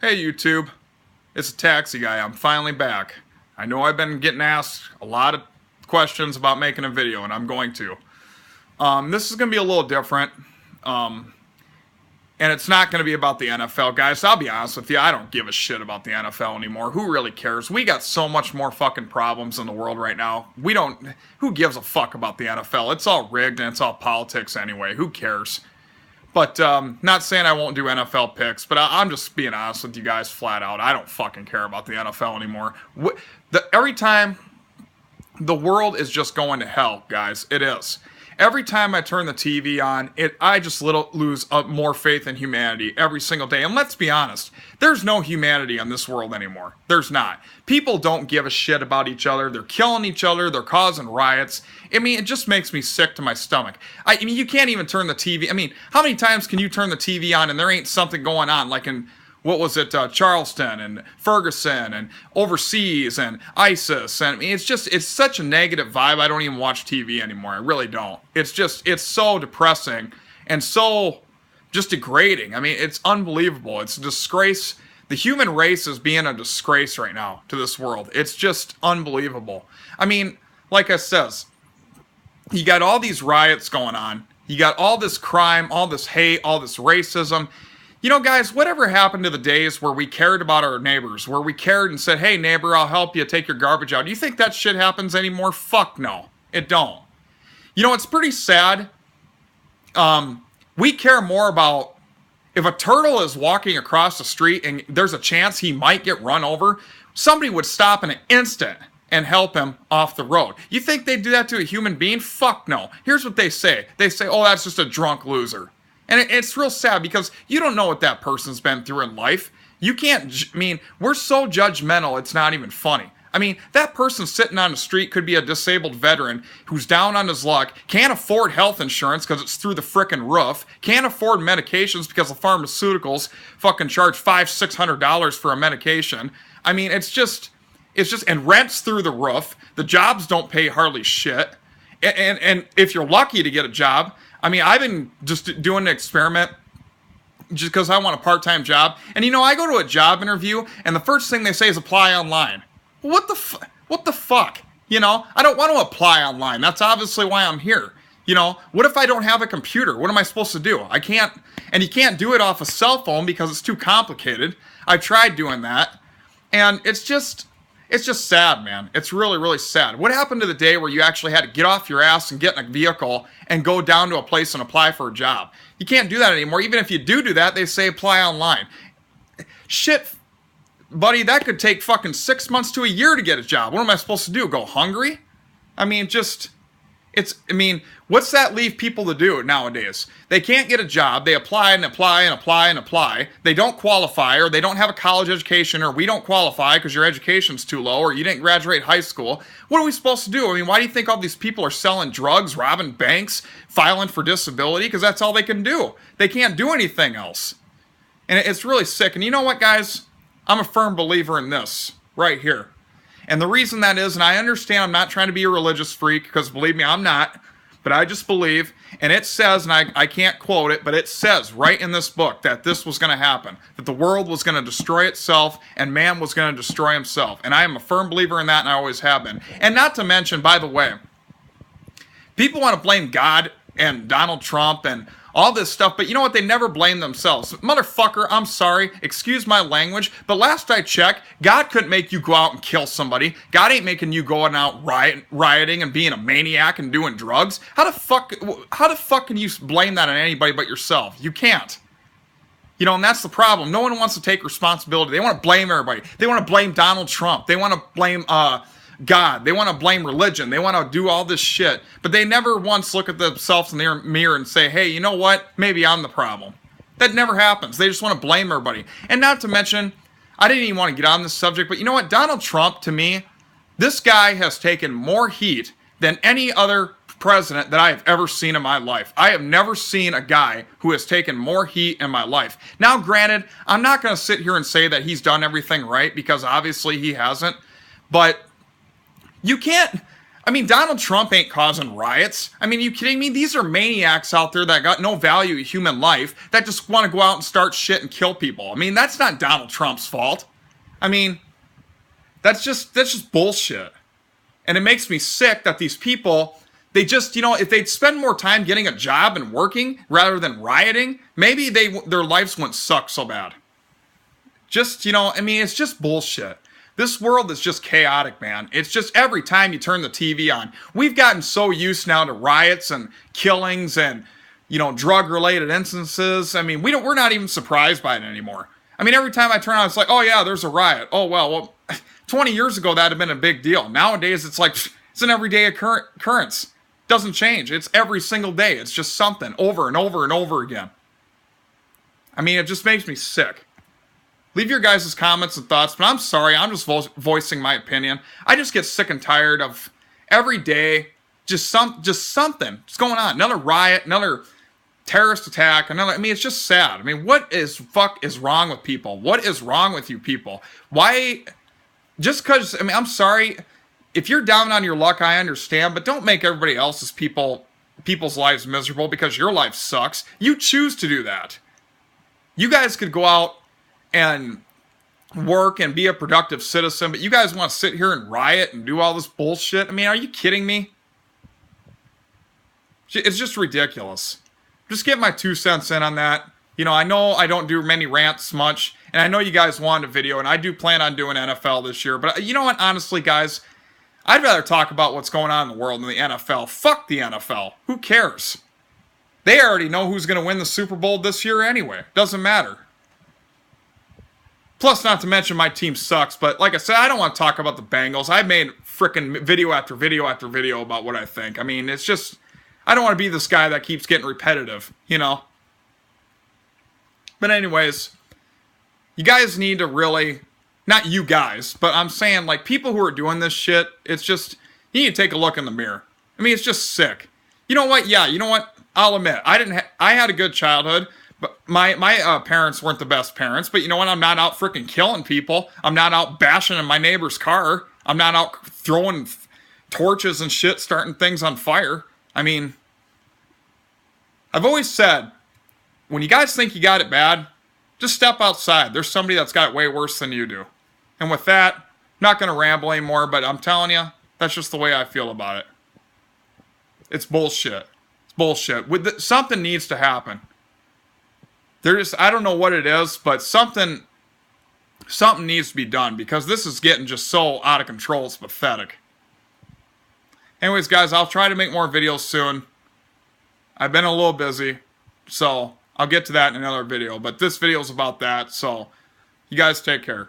Hey YouTube, it's a taxi guy. I'm finally back. I know I've been getting asked a lot of questions about making a video, and I'm going to. This is going to be a little different, and it's not going to be about the NFL, guys. I'll be honest with you, I don't give a shit about the NFL anymore. Who really cares? We got so much more fucking problems in the world right now. Who gives a fuck about the NFL? It's all rigged and it's all politics anyway. Who cares? But not saying I won't do NFL picks, but I'm just being honest with you guys flat out. I don't fucking care about the NFL anymore. Every time the world is just going to hell, guys. It is. Every time I turn the TV on, I just lose more faith in humanity every single day. And let's be honest, there's no humanity in this world anymore. There's not. People don't give a shit about each other. They're killing each other. They're causing riots. I mean, it just makes me sick to my stomach. I mean, you can't even turn the TV. I mean, how many times can you turn the TV on and there ain't something going on, like in what was it, Charleston and Ferguson and overseas and ISIS. And I mean, it's such a negative vibe. I don't even watch TV anymore. I really don't. It's so depressing and so just degrading. I mean, it's unbelievable. It's a disgrace. The human race is being a disgrace right now to this world. It's just unbelievable. I mean, like I says, you got all these riots going on. You got all this crime, all this hate, all this racism. You know, guys, whatever happened to the days where we cared about our neighbors, where we cared and said, hey, neighbor, I'll help you take your garbage out. Do you think that shit happens anymore? Fuck no. It don't. You know, it's pretty sad. We care more about if a turtle is walking across the street and there's a chance he might get run over, somebody would stop in an instant and help him off the road. You think they'd do that to a human being? Fuck no. Here's what they say. They say, oh, that's just a drunk loser. And it's real sad because you don't know what that person's been through in life. You can't, I mean, we're so judgmental, it's not even funny. I mean, that person sitting on the street could be a disabled veteran who's down on his luck, can't afford health insurance because it's through the frickin' roof, can't afford medications because the pharmaceuticals fucking charge $500-600 for a medication. I mean, it's just, and rent's through the roof. The jobs don't pay hardly shit. And if you're lucky to get a job, I mean, I've been just doing an experiment just because I want a part-time job. And, you know, I go to a job interview, and the first thing they say is apply online. What the fuck? You know, I don't want to apply online. That's obviously why I'm here. You know, what if I don't have a computer? What am I supposed to do? I can't, and you can't do it off a cell phone because it's too complicated. I've tried doing that, and it's just sad, man. It's really, really sad. What happened to the day where you actually had to get off your ass and get in a vehicle and go down to a place and apply for a job? You can't do that anymore. Even if you do that, they say apply online. Shit, buddy, that could take fucking 6 months to a year to get a job. What am I supposed to do? Go hungry? I mean, what's that leave people to do nowadays? They can't get a job. They apply and apply and apply and apply. They don't qualify, or they don't have a college education, or we don't qualify because your education's too low, or you didn't graduate high school. What are we supposed to do? I mean, why do you think all these people are selling drugs, robbing banks, filing for disability? Because that's all they can do. They can't do anything else. And it's really sick. And you know what, guys? I'm a firm believer in this right here. And the reason that is, and I understand I'm not trying to be a religious freak, because believe me, I'm not, but I just believe, and it says, and I can't quote it, but it says right in this book that this was going to happen, that the world was going to destroy itself and man was going to destroy himself. And I am a firm believer in that, and I always have been. And not to mention, by the way, people want to blame God and Donald Trump and all this stuff, but you know what? They never blame themselves. Motherfucker, I'm sorry, excuse my language, but last I checked, God couldn't make you go out and kill somebody. God ain't making you going out rioting and being a maniac and doing drugs. How the fuck can you blame that on anybody but yourself? You can't. You know, and that's the problem. No one wants to take responsibility. They want to blame everybody. They want to blame Donald Trump. They want to blame God. They want to blame religion. They want to do all this shit. But they never once look at themselves in the mirror and say, hey, you know what? Maybe I'm the problem. That never happens. They just want to blame everybody. And not to mention, I didn't even want to get on this subject, but you know what? Donald Trump, to me, this guy has taken more heat than any other president that I have ever seen in my life. I have never seen a guy who has taken more heat in my life. Now, granted, I'm not going to sit here and say that he's done everything right, because obviously he hasn't. But you can't, I mean, Donald Trump ain't causing riots. I mean, are you kidding me? These are maniacs out there that got no value in human life that just want to go out and start shit and kill people. I mean, that's not Donald Trump's fault. I mean, that's just bullshit. And it makes me sick that these people, they just, if they'd spend more time getting a job and working rather than rioting, maybe their lives wouldn't suck so bad. Just, I mean, it's just bullshit. This world is just chaotic, man. It's just every time you turn the TV on. We've gotten so used now to riots and killings and, drug-related instances. I mean, we're not even surprised by it anymore. I mean, every time I turn on, it's like, oh yeah, there's a riot. Oh, well, 20 years ago, that'd have been a big deal. Nowadays, it's like, it's an everyday occurrence. Doesn't change. It's every single day. It's just something over and over and over again. I mean, it just makes me sick. Leave your guys' comments and thoughts, but I'm sorry, I'm just voicing my opinion. I just get sick and tired of every day, just something just going on. Another riot, another terrorist attack, I mean, it's just sad. I mean, what is wrong with people? What is wrong with you people? Why, just because, I mean, I'm sorry, if you're down on your luck, I understand, but don't make everybody else's people's lives miserable because your life sucks. You choose to do that. You guys could go out and work and be a productive citizen, but you guys want to sit here and riot and do all this bullshit? I mean, are you kidding me? It's just ridiculous. Just get my 2 cents in on that. I know I don't do many rants much, and I know you guys want a video, and I do plan on doing NFL this year, but you know what? Honestly, guys, I'd rather talk about what's going on in the world than the NFL. Fuck the NFL. Who cares? They already know who's going to win the Super Bowl this year anyway. Doesn't matter. Plus, not to mention my team sucks, but like I said, I don't want to talk about the Bengals. I've made frickin' video after video after video about what I think. I mean, it's just, I don't want to be this guy that keeps getting repetitive, But anyways, you guys need to really, not you guys, but I'm saying, like, people who are doing this shit, it's just, you need to take a look in the mirror. I mean, it's just sick. You know what? Yeah, you know what? I'll admit, I had a good childhood. But my parents weren't the best parents. But you know what? I'm not out freaking killing people. I'm not out bashing in my neighbor's car. I'm not out throwing torches and shit, starting things on fire. I mean, I've always said, when you guys think you got it bad, just step outside. There's somebody that's got it way worse than you do. And with that, I'm not going to ramble anymore, but I'm telling you, that's just the way I feel about it. It's bullshit. It's bullshit. Something needs to happen. I don't know what it is, but something needs to be done because this is getting just so out of control. It's pathetic. Anyways, guys, I'll try to make more videos soon. I've been a little busy, so I'll get to that in another video. But this video is about that, so you guys take care.